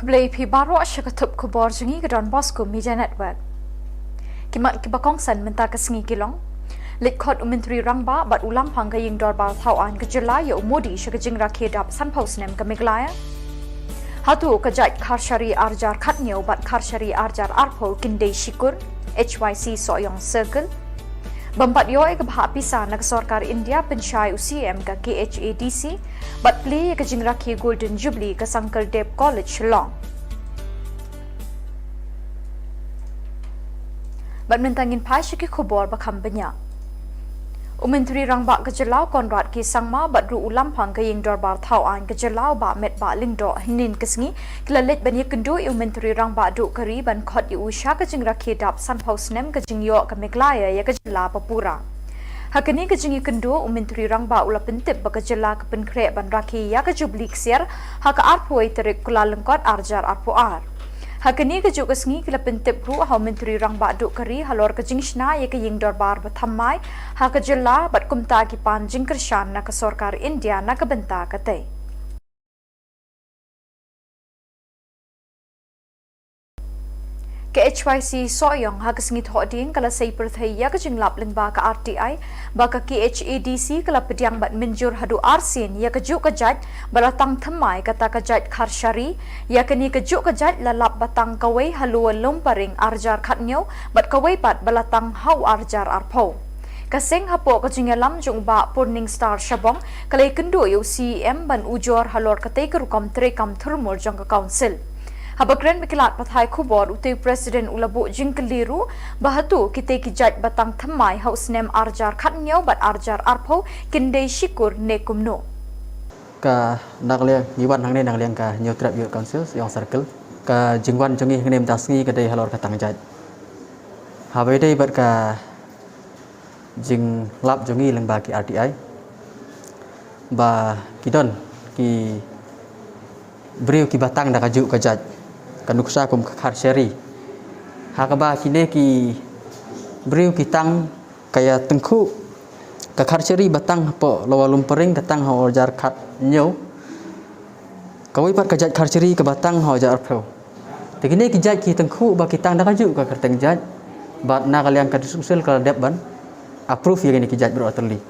Keblai pi baru asya ketup kubor jengi ke Don Bosco Media Network. Kimat kibakongsan mentah kesengi kilong. Litkot Menteri Rangba bat ulang panggaying dorbar tauan ke Jylla ya umudi syakajing rakedap sanpausnem ke Meghalaya. Hatu kejat karsyari arjar katnyo bat karsyari arjar arpo kindai syikur HYC Soyong Circle. Bampat yoy ke bahak pisah nak sorkar India pensyai UCM ke KHADC bat play ke jingraki Golden Jubilee ke Sangkal Deb College Shillong. Bat mentangin pai syaki khubor bakam banyak. Menteri Rangba ke Jylla Konrad ki sangma bat ru ulam pang ke ying dorbar tauan ke Jylla ba met ba lingdo hinin kesengi kelalit bani kendu Menteri Rangba du keri ban khot usha ke jingra kedap sanpausnem ke jingyo ke Meghalaya ya ke Jylla papura. Hakani ke jingi kendu Menteri Rangba ula pentip ba ke Jylla ke penkre ban raki ya ke Jubilee ksiar ha ke arpuai terik kula lengkot arjar arpuar. Hakani ke juk kesengi kila pentip ru ha Menteri Rangba du keri halor ke jingshna ya ke ying dorbar bathamai ha ke Jylla bat kumta ki pan jingkershan na ke sorkar India na ke benta kate. Ke HYC Soyong ha kesengi thoding kala sei perthai ya ke jinglap lengba ke RTI ba ke KHADC kala pediang bat menjur hadu arsin ya ke juk kejat balatang thamai kata kejat karsyari ya ke ni ke juk kejat lalap batang kawai halua lomparing arjar khatnyo bat kawai pat balatang hau arjar arpo. Kaseng hapo ke jingalam jung ba Purning Star Shabong kalai kendu yu CM ban ujor halor kate ke rukam trekam thurmur jong ke council. Habakren mikilat pathai khubor utai Presiden ulabu jingkeliru bahatu kita kijat batang thamai hausnem arjar khatnyo bat arjar arpo kindai syikur nekumno. Ka nakliang ngiwan hangne nakliang ka nyotrap yu council yang circle ka jingwan jongi hnem tasngi ka dei halor ka tangjat. Habai dei bat ka jing lap jongi lengba ki RTI ba kidon ki beriu ki batang dak aju kajat kanuksa kum karsyari hakaba kine ki beriu kitang kaya tengku ka karsyari batang po lawalum pering katang ha orjar khat nyau kawi pat kajat karsyari ke batang ha orjar pro tegine ki jat ki tengku ba kitang dak aju ka kerteng jat bat na kaliang ka susul kala dep ban approve ye ki jat bro terli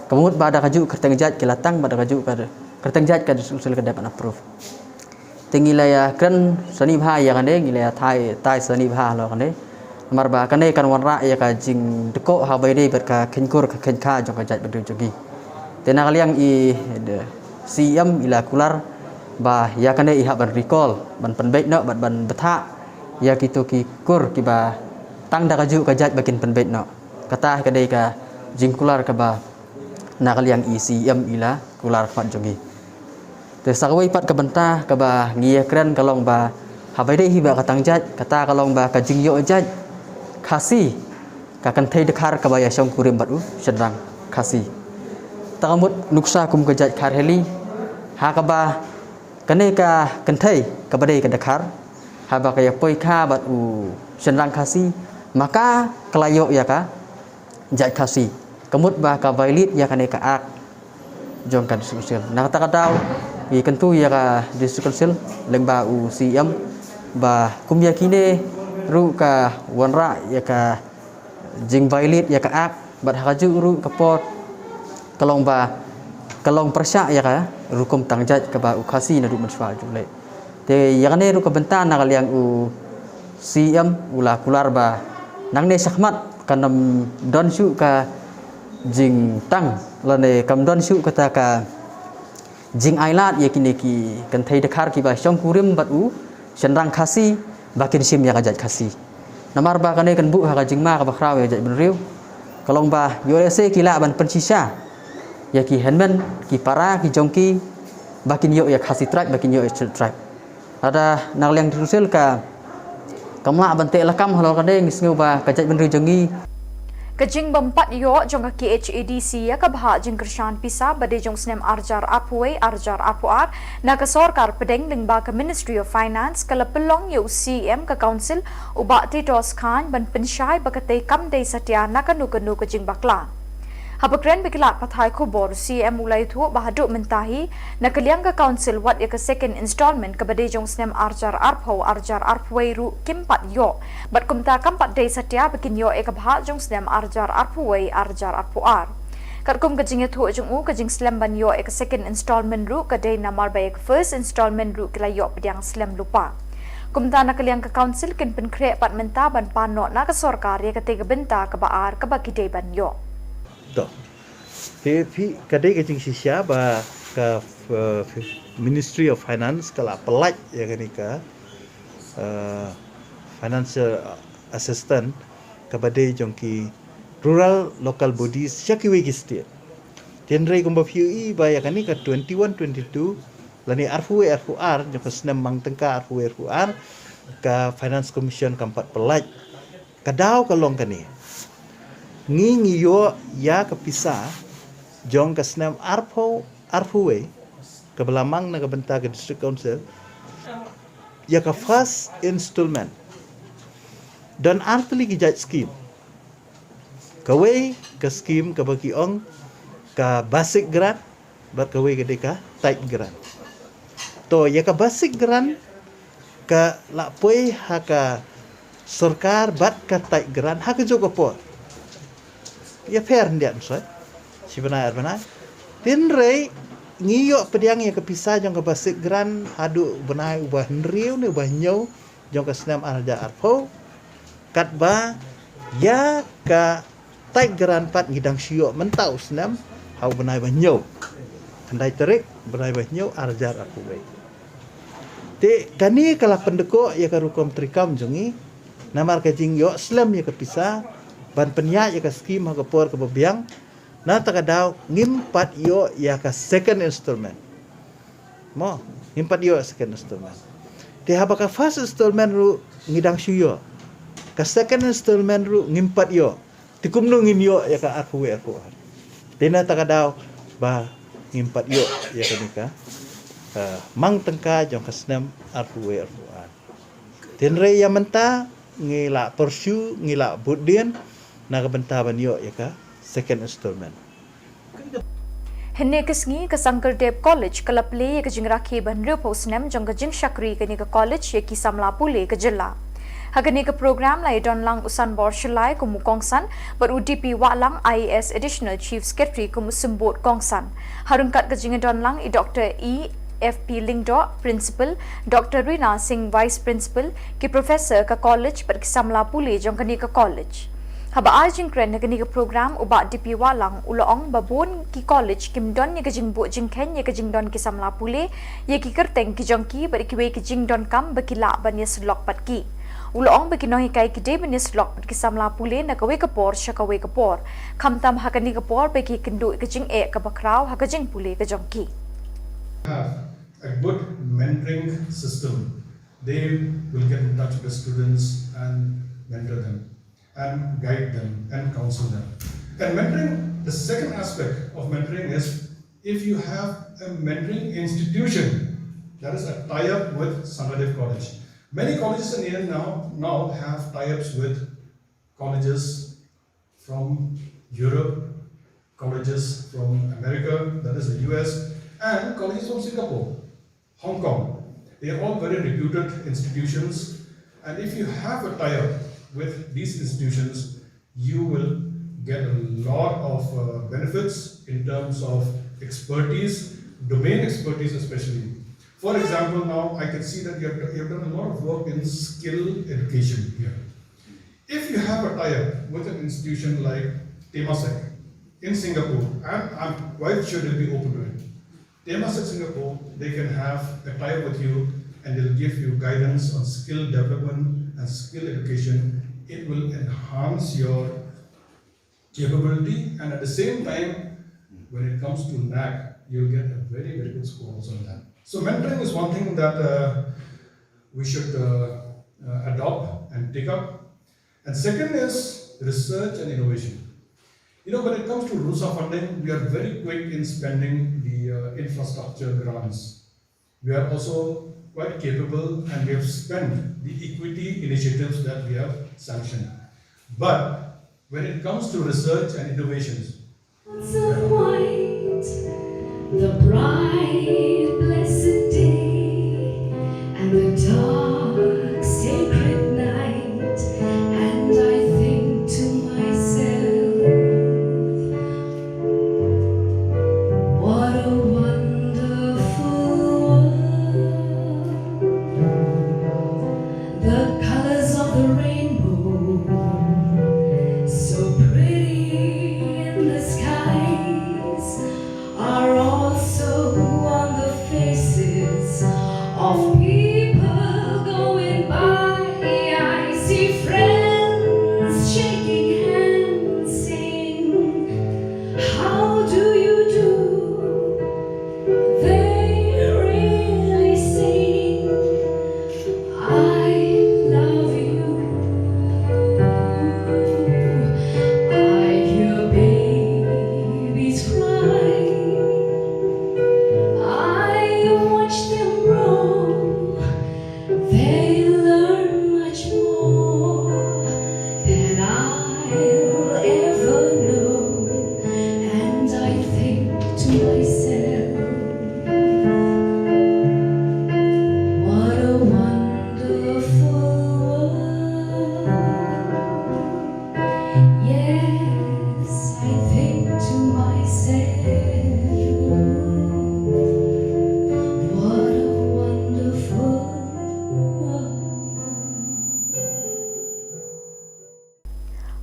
kemut ba dak aju kerteng jat ki latang ba dak aju ka kerteng jat ka susul ka dep approve Tingilaya kan seni bah ya kan deh, ngilaya Thai seni bah lo kan deh. Marba kan deh kan warna ya kan jing deko habai deh berka kenkur ke kenka jong kajat berdua jogi. Tena kaliang i CM ila kular bah ya kan deh iha ban recall ban penbait no ban betha ya gitu ki kur ki bah tang dak aju kajat bakin penbait no. Kata kan deh ka jing kular ka bah na kaliang i CM ila kular fan jogi. Tesakawai pat kebentah keba ngia keren kalong ba habai dei hiba katang jat kata kalong ba ka jingyo jat khasi ka kan thai dekhar ka ba ya song kurim batu sedang khasi takamut nuksa kum ka jat khar heli ha ka ba kane ka kan thai ka ba dei ka dekhar ha ba ka ya poi kha bat u sedang khasi maka kelayo ya ka jat khasi kemut ba ka violet ya kane ka ak jong kan susul na kata kadau i kentu ya ka diskusil lengba UCM ba kum yakine ru ka wanra ya ka jing violet ya ka ak bat haju ru ka pot kalong persya ya ka rukum tangjat ka ba ukasi na du mansfa jule te yakane ru ka bentan na kaliang UCM ula kular ba nang ne sakmat kanam don su ka jing tang lane kam don su kata ka jing ailat ya kini ki kan thai dekhar ki ba song kurim bat u senrang khasi bakin sim ya kajat khasi namar ba kane kan bu ha ka jing ma ka bakraw ya jat benriu kalong ba USA kila ban pensisa ya ki henmen ki para ki jongki bakin yo ya khasi track bakin yo track ada nakliang dirusil ka kamla ban te lakam halor kade ngisngeu ba kajat benriu jongi Kajing bampat yo jong ka KHADC ya ka bahak jing kershan pisa bade jong snem arjar apuai arjar apuar na ka sorkar pedeng lingba ka Ministry of Finance kala pelong yo CM ka council ubak ti dos khan ban pensyai bakate kam dei satya na ka nu ka jing bakla Habakren bikilat pathai Khubor CM ulai thu bahaduk mentahi nakaliang ka council wat ya ka second installment ka badai jong snem arjar arpwei ru kimpat yo bat kumta kampat dei satya bikin yo e ka bha jong snem arjar arpuar Karkum kajing thu jong u kajing slam ban yo e ka second installment ru ka dei namar ba ek first installment ru kila yo pediang slam lupa Kumta nakaliang ka council kin penkre pat menta ban pano na ka sorkar ya ka tega benta ka baar ka bakidei ban yo Tapi kadang kecing sisya bah ke Ministry of Finance kalau pelat ya kan ke financial assistant kepada jongki rural local bodies syaki wegi state. Tenrai kumba FUE bah ya kan ke 21-22 lani RFUR jongka senam mang tengka RFUR ke Finance Commission kampat pelat kadau kalong kan ni. Ngi yo ya kepisah jong ke senam arpuwe ke belamang na ke benta ke district council ya ke first installment dan artli ki judge scheme kawe ke scheme ke bagi ong ke basic grant bar kawe ke deka type grant to ya ke basic grant ke lapoi ha ke sarkar bat ke type grant ha ke jogo po ya fair ndian so si benar tinrei ngiyo pediang ya kepisah jong ke basic grant hadu benai ubah nriu ni ubah nyau jong ke senam arja arpo kat ba ya ka tai grant pat ngidang sio mentau senam hau benai bah nyau kendai terik benai bah nyau arja arpo we te kani kala pendeko ya ka rukom trikam jongi namar ka jing yo slam ya kepisah ban penyak ya ka skim ha ka por ka bebiang na takadaw ngimpat yo ya ka second installment mo ngimpat yo second installment te haba ka first installment ru ngidang shuyo ka second installment ru ngimpat yo tikumnu ngin yo ya ka arpuwe te na takadaw ba ngimpat yo ya ka nika mang tengka jong ka senam arpuwe tenre ya menta ngila pursue ngila budien na ka bentaban yo ya ka second installment. Henne kesngi ke Sangkardep College kalaple ke jingrakhi banre posnem jong ke jing shakri ke ni ke college ye ki samla pule ke jilla. Hagani ke program lai don lang usan bor shilai ku mukongsan ber UDP walang IAS additional chief secretary ku musumbot kongsan. Harungkat ke jing don lang i Dr. FP Lingdo principal Dr. Rina Singh vice principal ki professor ka college ber ki samla pule jong ke ni ke college. Haba ajing kren na gani ka program uba DP walang uloong babon ki college kim don ye kajing bu jing ken ye kajing don ki samla pule ye ki kerteng ki jongki bar ki we ki jing don kam bakila ban ye slok pat ki uloong baki nohi kai ki de ban ye slok pat ki samla pule na kawe ka por sha kawe ka por khamtam hakani ka por be ki kindu ki jing e ka bakraw ha kajing pule ka jongki have a good mentoring system. They will get in touch with the students and mentor them and guide them and counsel them. And mentoring, the second aspect of mentoring is if you have a mentoring institution that is a tie-up with Sanghadev College. Many colleges in India now have tie-ups with colleges from Europe, colleges from America, that is the US, and colleges from Singapore, Hong Kong. They are all very reputed institutions, and if you have a tie-up with these institutions, you will get a lot of benefits in terms of expertise, domain expertise especially. For example, now I can see that you have done a lot of work in skill education here. If you have a tie-up with an institution like Temasek in Singapore, and I'm quite sure they'll be open to it. Temasek Singapore, they can have a tie-up with you and they'll give you guidance on skill development and skill education. It will enhance your capability, and at the same time, when it comes to NAC, you'll get a very, very good score also on that. So mentoring is one thing that we should adopt and take up. And second is research and innovation. You know, when it comes to RUSA funding, we are very quick in spending the infrastructure grants. We are also quite capable, and we have spent the equity initiatives that we have sanctioned. But when it comes to research and innovations, of white, the bright blessed day, and the dark sacred night, and I think to myself, what a wonderful world. The colors of the rainbow, so pretty in the skies, are also on the faces of people going by. I see friends shaking hands, saying, how do you do? They really sing, I love you. I hear babies cry, I watch them grow. They learn much more than I'll ever know, and I think to myself, what a wonderful world. Yes, I think to myself, what a wonderful world.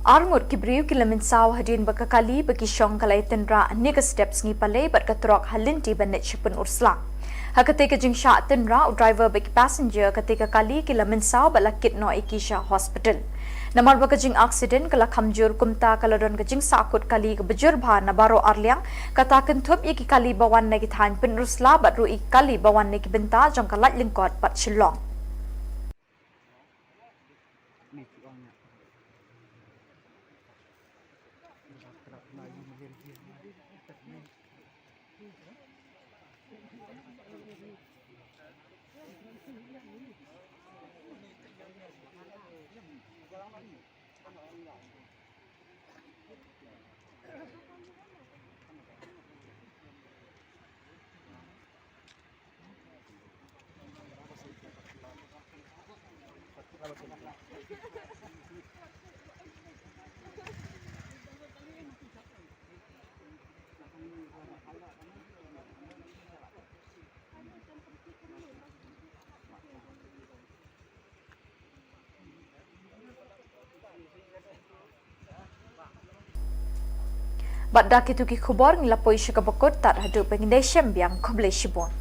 Arngut kibriu kilamin saw hadin bakakali bagi syong kalai tenra nega steps ngi pale bat katrok halinti banet shipun ursla. Hakate jing sha tenra driver bagi passenger ketika kali kilamin saw balakit no ikisha hospital. Namar bakajing accident kala khamjur kumta kaladon kajing sakut kali kebejur bha nabaro arliang kata kentup iki kali bawan nagi than pen ursla bat ru ik kali bawan nagi benta jong kalat lingkot bat Shillong. Bat dak itu ki khubor ngilapoi syakabakot tat hadu pengindai syembiang koblai shibon.